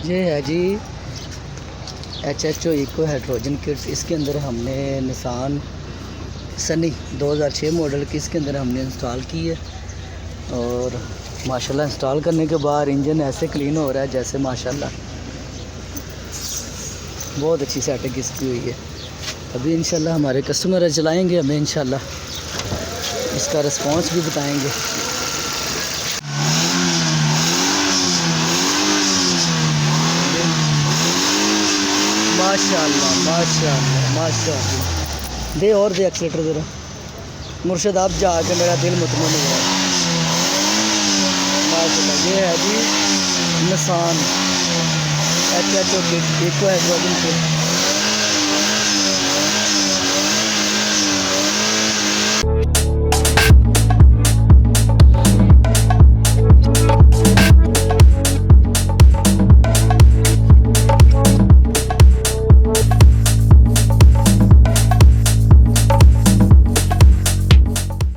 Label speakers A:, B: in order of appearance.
A: ये है जी HHO eco hydrogen kit. इसके अंदर हमने निसान सनी 2006 मॉडल की इसके अंदर हमने इंस्टॉल की है। और माशाल्लाह इंस्टॉल करने के बाद इंजन ऐसे क्लीन हो रहा है जैसे माशाल्लाह बहुत अच्छी सेटिंग इसकी हुई है। अभी इंशाल्लाह हमारे कस्टमर चलाएंगे, हमें इंशाल्लाह इसका रिस्पांस भी बताएंगे। माशाल्लाह माशाल्लाह माशाल्लाह। दे और दे एक्सीलेटर ज़रा मुर्शद, आप जाके मेरा दिल मुतमईन हो रहा है। माशाल्लाह ये है जी Nissan HHO kit eco hydrogen kit.